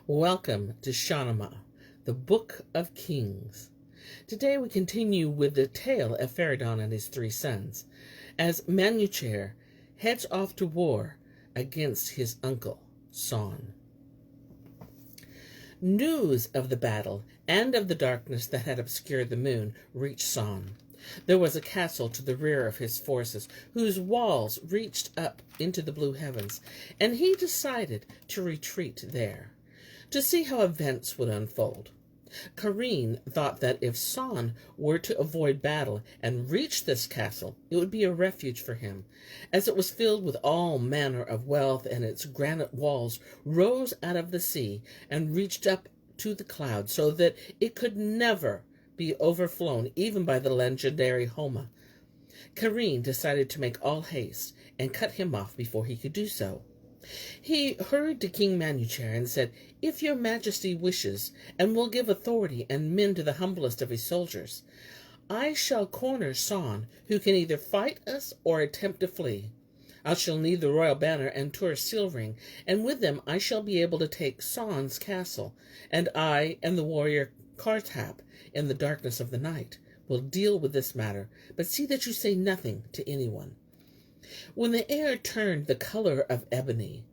Welcome to Shahnameh, the Book of Kings. Today we continue with the tale of Feraydun and his three sons, as Manuchehr heads off to war against his uncle, Salm. News of the battle and of the darkness that had obscured the moon reached Salm. There was a castle to the rear of his forces, whose walls reached up into the blue heavens, and he decided to retreat there, to see how events would unfold. Kakui thought that if Salm were to avoid battle and reach this castle, it would be a refuge for him, as it was filled with all manner of wealth, and its granite walls rose out of the sea and reached up to the clouds, so that it could never be overflown even by the legendary Homa. Kakui decided to make all haste and cut him off before he could do so. He hurried to King Manuchehr and said, "If your majesty wishes, and will give authority and men to the humblest of his soldiers, I shall corner Salm, who can either fight us or attempt to flee. I shall need the royal banner and Tur's seal ring, and with them I shall be able to take Salm's castle, and I and the warrior Kartab, in the darkness of the night, will deal with this matter, but see that you say nothing to anyone." When the air turned the color of ebony,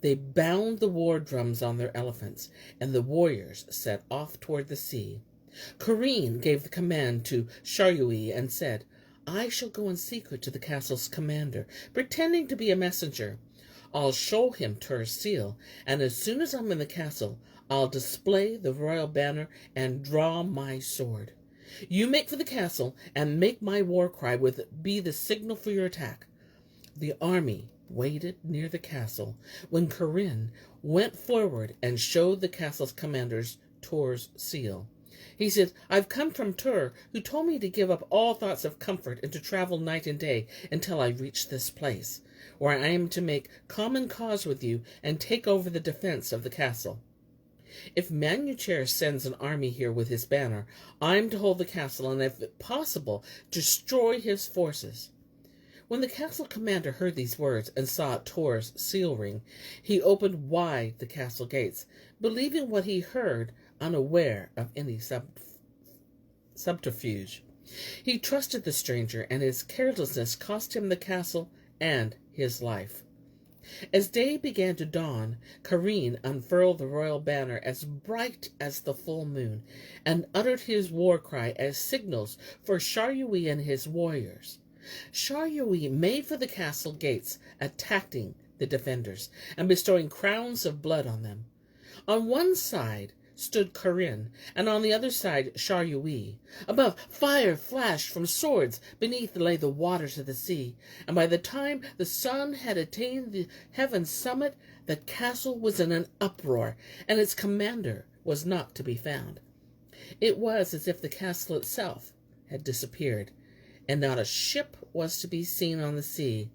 they bound the war drums on their elephants, and the warriors set off toward the sea. Kakui gave the command to Shahnameh and said, "I shall go in secret to the castle's commander, pretending to be a messenger. I'll show him Tur's seal, and as soon as I'm in the castle, I'll display the royal banner and draw my sword. You make for the castle, and make my war cry be the signal for your attack." The army waited near the castle when Kakui went forward and showed the castle's commanders Tur's seal. He said, "I've come from Tur, who told me to give up all thoughts of comfort and to travel night and day until I reach this place, where I am to make common cause with you and take over the defense of the castle. If Manuchehr sends an army here with his banner, I'm to hold the castle and, if possible, destroy his forces." When the castle commander heard these words and saw Tur's seal ring, he opened wide the castle gates, believing what he heard, unaware of any subterfuge. He trusted the stranger, and his carelessness cost him the castle and his life. As day began to dawn, Kakui unfurled the royal banner as bright as the full moon, and uttered his war cry as signals for Shahnameh and his warriors. Shahnameh made for the castle gates, attacking the defenders and bestowing crowns of blood on them. On one side stood Kakui, and on the other side Shahnameh. Above, fire flashed from swords. Beneath lay the waters of the sea, and by the time the sun had attained the heaven's summit, the castle was in an uproar, and its commander was not to be found. It was as if the castle itself had disappeared, and not a ship was to be seen on the sea.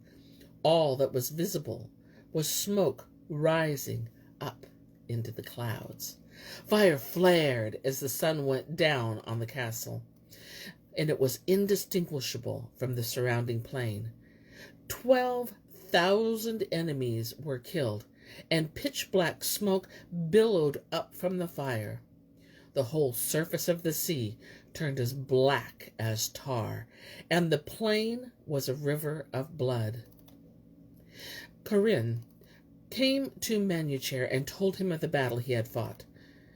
All that was visible was smoke rising up into the clouds. Fire flared as the sun went down on the castle, and it was indistinguishable from the surrounding plain. 12,000 enemies were killed, and pitch-black smoke billowed up from the fire. The whole surface of the sea turned as black as tar, and the plain was a river of blood. Kakui came to Manuchehr and told him of the battle he had fought.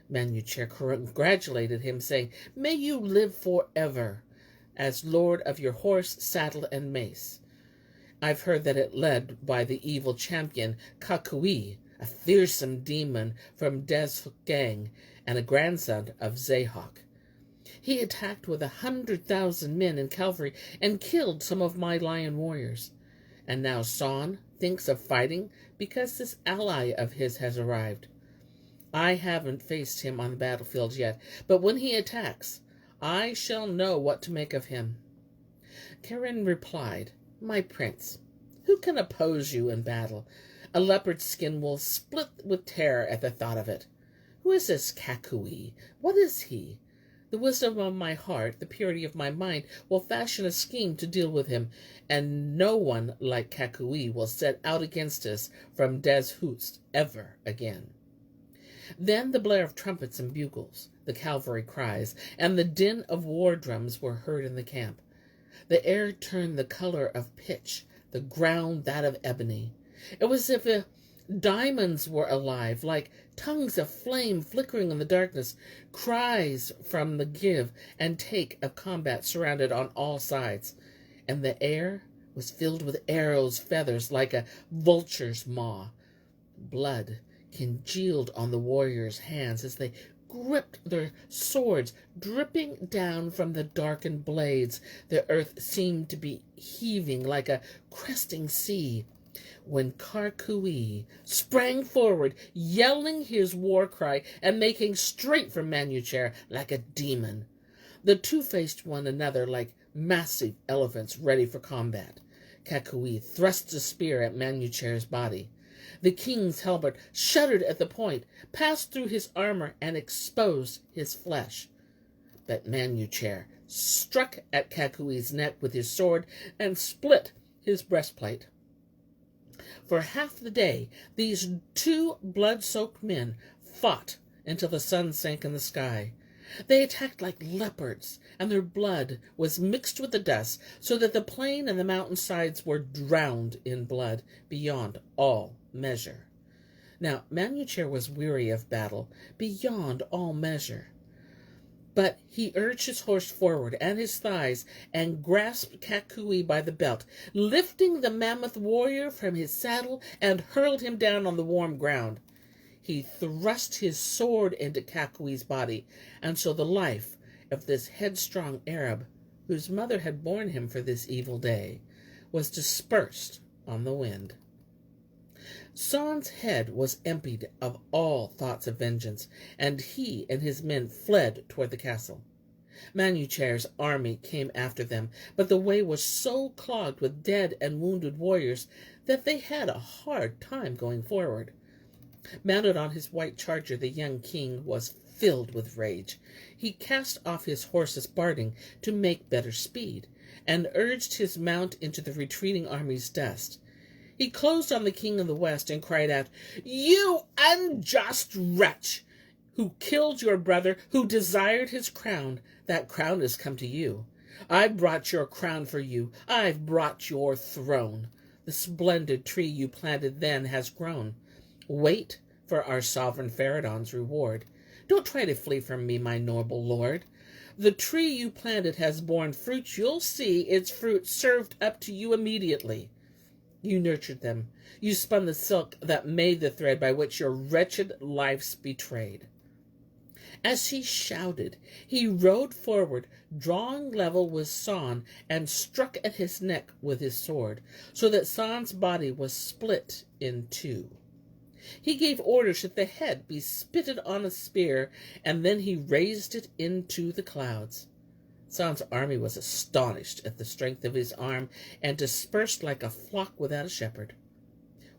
Manuchehr congratulated him, saying, "May you live forever as lord of your horse, saddle, and mace. I've heard that it led by the evil champion Kakui, a fearsome demon from Dezgang and a grandson of Zahok. He attacked with 100,000 men and cavalry and killed some of my lion warriors. And now Salm thinks of fighting because this ally of his has arrived. I haven't faced him on the battlefield yet, but when he attacks, I shall know what to make of him." Kakui replied, "My prince, who can oppose you in battle? A leopard's skin will split with terror at the thought of it. Who is this Kakui? What is he? The wisdom of my heart, the purity of my mind, will fashion a scheme to deal with him, and no one like Kakui will set out against us from Dezhut ever again." Then the blare of trumpets and bugles, the cavalry cries, and the din of war drums were heard in the camp. The air turned the color of pitch, the ground that of ebony. It was as if diamonds were alive, like tongues of flame flickering in the darkness. Cries from the give and take of combat surrounded on all sides, and the air was filled with arrows' feathers like a vulture's maw. Blood congealed on the warriors' hands as they gripped their swords, dripping down from the darkened blades. The earth seemed to be heaving like a cresting sea, when Kakui sprang forward, yelling his war cry and making straight for Manuchehr like a demon. The two faced one another like massive elephants ready for combat. Kakui thrust a spear at Manuchehr's body. The king's helmet shuddered at the point, passed through his armor, and exposed his flesh. But Manuchehr struck at Kakui's neck with his sword and split his breastplate. For half the day, these two blood-soaked men fought until the sun sank in the sky. They attacked like leopards, and their blood was mixed with the dust, so that the plain and the mountainsides were drowned in blood beyond all measure. Now Manuchehr was weary of battle beyond all measure. But he urged his horse forward and his thighs, and grasped Kakui by the belt, lifting the mammoth warrior from his saddle and hurled him down on the warm ground. He thrust his sword into Kakui's body, and so the life of this headstrong Arab, whose mother had borne him for this evil day, was dispersed on the wind. San's head was emptied of all thoughts of vengeance, and he and his men fled toward the castle. Manuchehr's army came after them, but the way was so clogged with dead and wounded warriors that they had a hard time going forward. Mounted on his white charger, the young king was filled with rage. He cast off his horse's barding to make better speed, and urged his mount into the retreating army's dust. He closed on the king of the west and cried out, "You unjust wretch, who killed your brother, who desired his crown, that crown has come to you. I've brought your crown for you. I've brought your throne. The splendid tree you planted then has grown. Wait for our sovereign Feraydun's reward. Don't try to flee from me, my noble lord. The tree you planted has borne fruit. You'll see its fruit served up to you immediately. You nurtured them. You spun the silk that made the thread by which your wretched life's betrayed." As he shouted, he rode forward, drawing level with San, and struck at his neck with his sword, so that San's body was split in two. He gave orders that the head be spitted on a spear, and then he raised it into the clouds. San's army was astonished at the strength of his arm, and dispersed like a flock without a shepherd,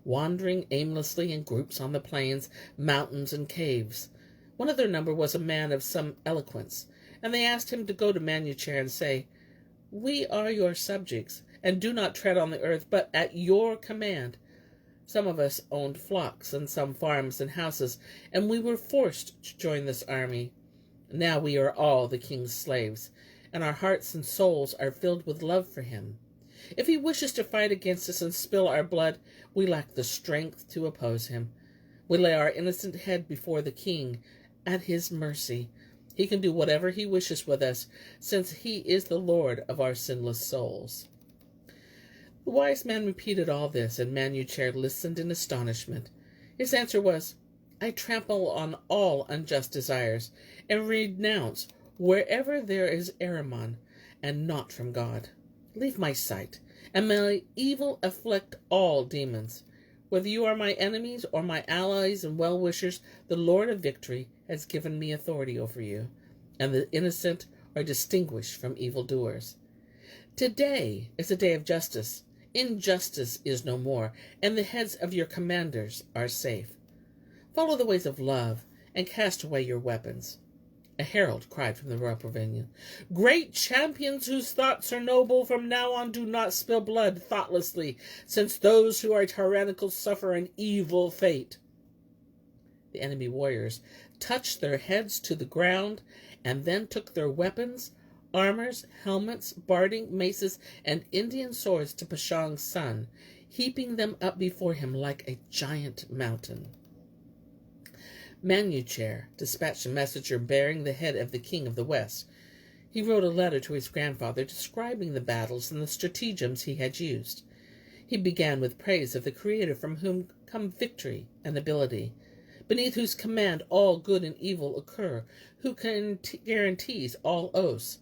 wandering aimlessly in groups on the plains, mountains, and caves. One of their number was a man of some eloquence, and they asked him to go to Manuchehr and say, "We are your subjects, and do not tread on the earth, but at your command. Some of us owned flocks and some farms and houses, and we were forced to join this army. Now we are all the king's slaves, and our hearts and souls are filled with love for him. If he wishes to fight against us and spill our blood, we lack the strength to oppose him. We lay our innocent head before the king at his mercy. He can do whatever he wishes with us, since he is the Lord of our sinless souls." The wise man repeated all this, and Manuchehr listened in astonishment. His answer was, "I trample on all unjust desires, and renounce wherever there is Ahriman, and not from God. Leave my sight, and may evil afflict all demons. Whether you are my enemies or my allies and well-wishers, the Lord of victory has given me authority over you, and the innocent are distinguished from evildoers. Today is a day of justice. Injustice is no more, and the heads of your commanders are safe. Follow the ways of love, and cast away your weapons." A herald cried from the royal pavilion, "Great champions whose thoughts are noble, from now on do not spill blood thoughtlessly, since those who are tyrannical suffer an evil fate." the enemy warriors, touched their heads to the ground, and then took their weapons, armors, helmets, barding, maces, and Indian swords to Pashang's son, heaping them up before him like a giant mountain. Manuchehr dispatched a messenger bearing the head of the king of the west. He wrote a letter to his grandfather describing the battles and the stratagems he had used. He began with praise of the Creator from whom come victory and ability, beneath whose command all good and evil occur, who guarantees all oaths,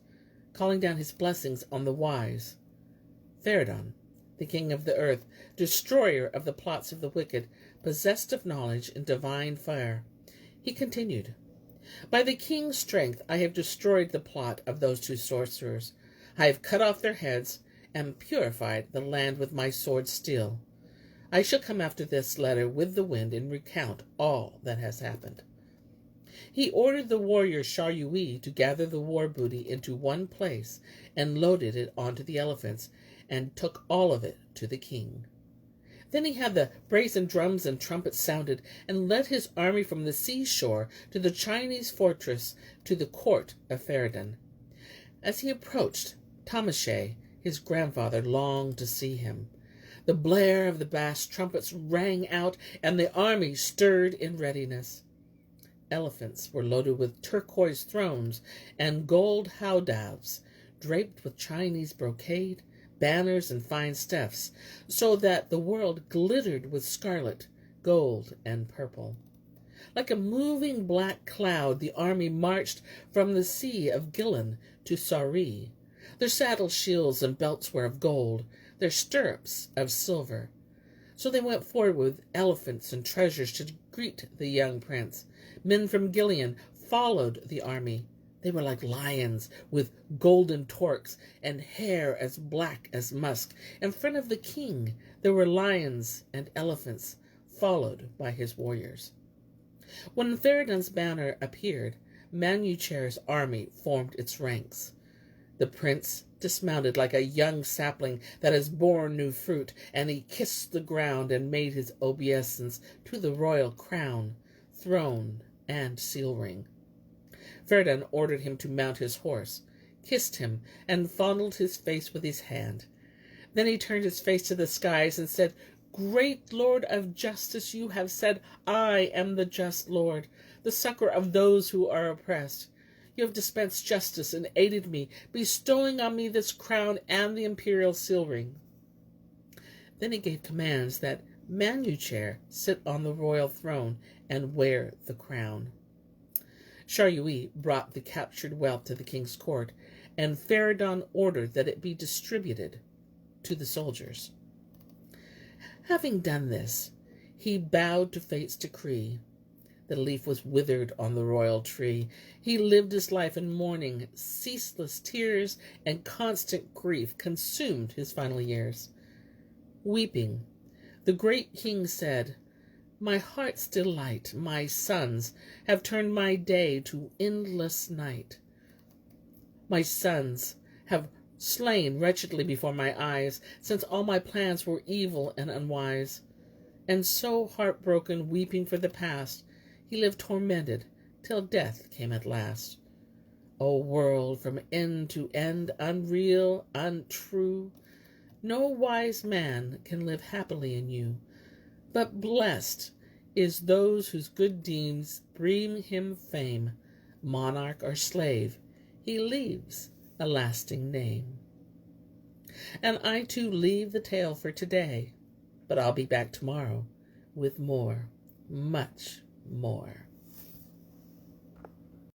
calling down his blessings on the wise. Feraydun, the king of the earth, destroyer of the plots of the wicked, possessed of knowledge and divine fire. He continued, "By the king's strength I have destroyed the plot of those two sorcerers. I have cut off their heads and purified the land with my sword steel. I shall come after this letter with the wind and recount all that has happened." He ordered the warrior Shahnameh to gather the war booty into one place and loaded it onto the elephants and took all of it to the king. Then he had the brazen drums and trumpets sounded and led his army from the seashore to the Chinese fortress to the court of Feraydun. As he approached, Manuchehr, his grandfather, longed to see him. The blare of the bass trumpets rang out, and the army stirred in readiness. Elephants were loaded with turquoise thrones and gold howdahs, draped with Chinese brocade, banners, and fine stuffs, so that the world glittered with scarlet, gold, and purple. Like a moving black cloud, the army marched from the sea of Gilan to Sari. Their saddle shields and belts were of gold, their stirrups of silver. So they went forward with elephants and treasures to greet the young prince. Men from Gilan followed the army. They were like lions with golden torques and hair as black as musk. In front of the king there were lions and elephants, followed by his warriors. When Feraydun's banner appeared, Manuchehr's army formed its ranks. The prince dismounted like a young sapling that has borne new fruit, and he kissed the ground and made his obeisance to the royal crown, throne, and seal ring. Feraydun ordered him to mount his horse, kissed him, and fondled his face with his hand. Then he turned his face to the skies and said, "Great Lord of justice, you have said, I am the just Lord, the succor of those who are oppressed. You have dispensed justice and aided me, bestowing on me this crown and the imperial seal ring." Then he gave commands that Manuchehr sit on the royal throne and wear the crown. Shahnameh brought the captured wealth to the king's court, and Feraydun ordered that it be distributed to the soldiers. Having done this, he bowed to fate's decree. The leaf was withered on the royal tree. He lived his life in mourning. Ceaseless tears and constant grief consumed his final years. Weeping, the great king said, "My heart's delight, my sons, have turned my day to endless night. My sons have slain wretchedly before my eyes, since all my plans were evil and unwise." And so heartbroken, weeping for the past, he lived tormented till death came at last. O world, from end to end, unreal, untrue, no wise man can live happily in you, but blessed is those whose good deeds bring him fame. Monarch or slave, he leaves a lasting name. And I too leave the tale for today, but I'll be back tomorrow with more, much more.